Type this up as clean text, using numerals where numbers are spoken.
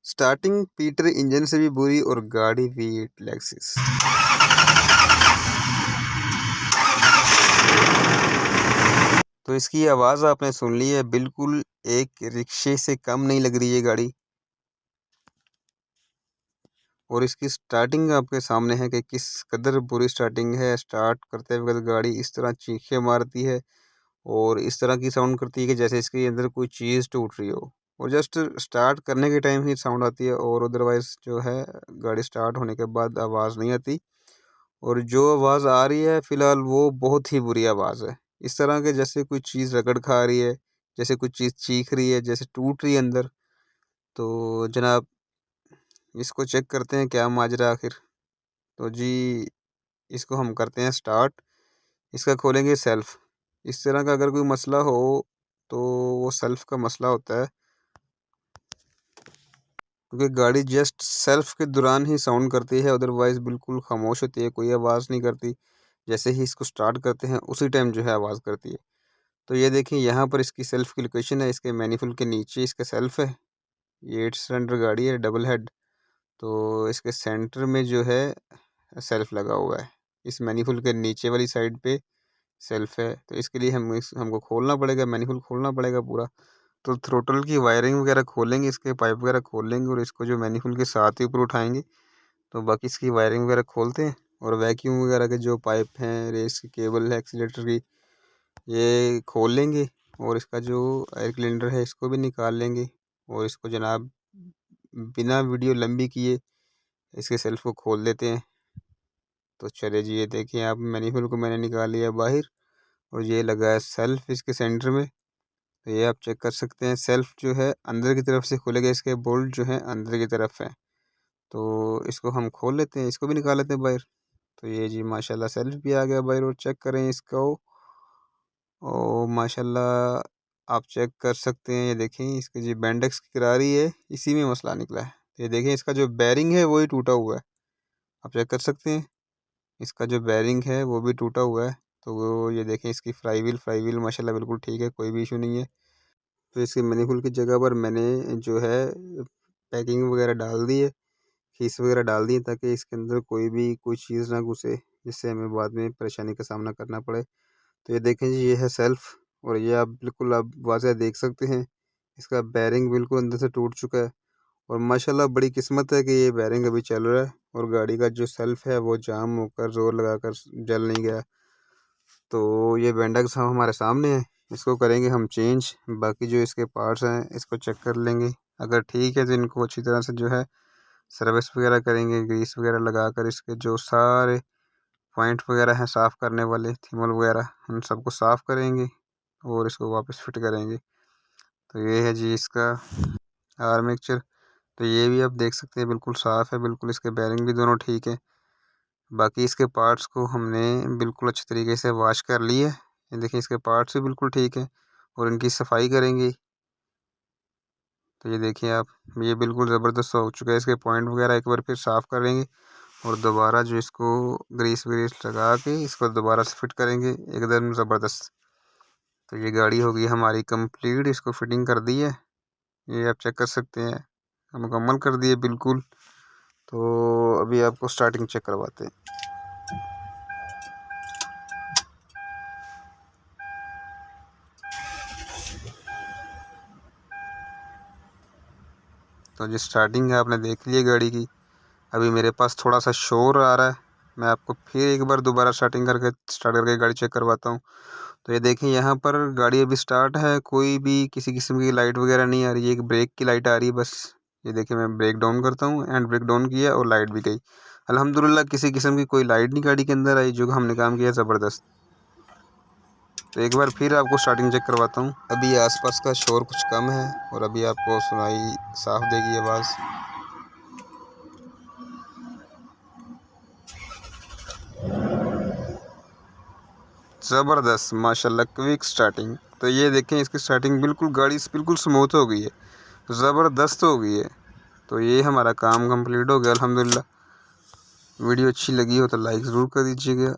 Starting Peter engine से भी बुरी और गाड़ी V8 लेक्सिस। तो इसकी आवाज़ आपने सुन ली है, बिल्कुल एक रिक्शे से कम नहीं लग रही है गाड़ी। और इसकी स्टार्टिंग आपके सामने है कि किस कदर बुरी स्टार्टिंग है। स्टार्ट करते वक्त गाड़ी इस तरह चीखें मारती है और इस तरह की साउंड करती है कि जैसे इसके अंदर कोई चीज़ टूट रही हो। और जस्ट स्टार्ट करने के टाइम ही साउंड आती है और अदरवाइज़ जो है गाड़ी स्टार्ट होने के बाद आवाज़ नहीं आती। और जो आवाज़ आ रही है फ़िलहाल वो बहुत ही बुरी आवाज़ है। इस तरह के जैसे कोई चीज़ रगड़ खा रही है, जैसे कुछ चीज़ चीख रही है, जैसे टूट रही है अंदर। तो जनाब इसको चेक करते हैं क्या माजरा आखिर। तो जी इसको हम करते हैं स्टार्ट। इसका खोलेंगे सेल्फ़। इस तरह का अगर कोई मसला हो तो वो सेल्फ़ का मसला होता है, क्योंकि गाड़ी जस्ट सेल्फ़ के दौरान ही साउंड करती है, अदरवाइज़ बिल्कुल खामोश होती है, कोई आवाज़ नहीं करती। जैसे ही इसको स्टार्ट करते हैं उसी टाइम जो है आवाज़ करती है। तो ये देखिए यहाँ पर इसकी सेल्फ़ की लोकेशन है, इसके मैनिफोल्ड के नीचे इसका सेल्फ़ है। ये 8 सिलेंडर गाड़ी है, डबल हेड। तो इसके सेंटर में जो है सेल्फ़ लगा हुआ है। इस मैनिफोल्ड के नीचे वाली साइड पे सेल्फ़ है। तो इसके लिए हमको खोलना पड़ेगा, मैनिफोल्ड खोलना पड़ेगा पूरा। तो थ्रॉटल की वायरिंग वगैरह खोलेंगे, इसके पाइप वगैरह खोल लेंगे और इसको जो मैनिफोल्ड के साथ ही ऊपर उठाएंगे। तो बाकी इसकी वायरिंग वगैरह खोलते हैं और वैक्यूम वगैरह के जो पाइप हैं, रेस की केबल है, एक्सीलेटर की, ये खोल लेंगे। और इसका जो एयर सिलेंडर है इसको भी निकाल लेंगे। और इसको जनाब बिना वीडियो लंबी किए इसके सेल्फ को खोल देते हैं। तो चले जी, ये देखिए आप मैनिफोल्ड को मैंने निकाल लिया बाहर और ये लगा है सेल्फ इसके सेंटर में। तो ये आप चेक कर सकते हैं, सेल्फ जो है अंदर की तरफ से खुलेगा, इसके बोल्ट जो है अंदर की तरफ है। तो इसको हम खोल लेते हैं, इसको भी निकाल लेते हैं बाहर। तो ये जी माशाल्लाह सेल्फ भी आ गया बाहर। और चेक करें इसको, ओ माशाल्लाह आप चेक कर सकते हैं। ये देखें इसकी जी बेंडेक्स की करारी है, इसी में मसला निकला है। तो ये देखें इसका जो बैरिंग है वही टूटा हुआ है, आप चेक कर सकते हैं। इसका जो बैरिंग है वो भी टूटा हुआ है। तो वो ये देखें इसकी फ्लाई व्हील माशाल्लाह बिल्कुल ठीक है, कोई भी इशू नहीं है। तो इसके मैनिफोल्ड की जगह पर मैंने जो है पैकिंग वगैरह डाल दी है, फीस वगैरह डाल दी है, ताकि इसके अंदर कोई चीज़ ना घुसे, जिससे हमें बाद में परेशानी का सामना करना पड़े। तो ये देखें जी, ये है सेल्फ़। और ये आप बिल्कुल आप वाज़ह देख सकते हैं, इसका बैरिंग बिल्कुल अंदर से टूट चुका है। और माशाल्लाह बड़ी किस्मत है कि ये बैरिंग अभी चल रहा है और गाड़ी का जो सेल्फ़ है वो जाम होकर ज़ोर लगाकर जल नहीं गया। तो ये बेंडेक्स हमारे सामने है, इसको करेंगे हम चेंज। बाकी जो इसके पार्ट्स हैं इसको चेक कर लेंगे, अगर ठीक है तो इनको अच्छी तरह से जो है सर्विस वगैरह करेंगे, ग्रीस वगैरह लगाकर इसके जो सारे पॉइंट वगैरह हैं साफ़ करने वाले, थिमल वगैरह, उन सबको साफ़ करेंगे और इसको वापस फिट करेंगे। तो ये है जी इसका आर्मेचर। तो ये भी आप देख सकते हैं बिल्कुल साफ़ है, बिल्कुल इसके बैरिंग भी दोनों ठीक है। बाकी इसके पार्ट्स को हमने बिल्कुल अच्छे तरीके से वॉश कर लिए। ये देखिए इसके पार्ट्स भी बिल्कुल ठीक है और इनकी सफाई करेंगे। तो ये देखिए आप, ये बिल्कुल ज़बरदस्त हो चुका है। इसके पॉइंट वगैरह एक बार फिर साफ़ करेंगे और दोबारा जो इसको ग्रीस व्रीस लगा के इसको दोबारा से फिट करेंगे एकदम ज़बरदस्त। तो ये गाड़ी हो गई हमारी कंप्लीट, इसको फिटिंग कर दी है, ये आप चेक कर सकते हैं, मुकम्मल कर दिए बिल्कुल। तो अभी आपको स्टार्टिंग चेक करवाते हैं। तो जो स्टार्टिंग है आपने देख ली है गाड़ी की। अभी मेरे पास थोड़ा सा शोर आ रहा है, मैं आपको फिर एक बार दोबारा स्टार्ट करके गाड़ी चेक करवाता हूँ। तो ये देखें यहाँ पर गाड़ी अभी स्टार्ट है, कोई भी किसी किस्म की लाइट वगैरह नहीं आ रही है, एक ब्रेक की लाइट आ रही है बस। ये देखिए मैं ब्रेक डाउन करता हूँ, एंड ब्रेक डाउन किया और लाइट भी गई। अल्हम्दुलिल्लाह किसी किस्म की कोई लाइट नहीं गाड़ी के अंदर आई, जो हमने काम किया ज़बरदस्त। तो एक बार फिर आपको स्टार्टिंग चेक करवाता हूँ। अभी आसपास का शोर कुछ कम है और अभी आपको सुनाई साफ देगी आवाज़। ज़बरदस्त माशाल्लाह क्विक स्टार्टिंग। तो ये देखें इसकी स्टार्टिंग बिल्कुल गाड़ी बिल्कुल स्मूथ हो गई है, ज़बरदस्त हो गई है। तो ये हमारा काम कंप्लीट हो गया अल्हम्दुलिल्लाह। वीडियो अच्छी लगी हो तो लाइक ज़रूर कर दीजिएगा।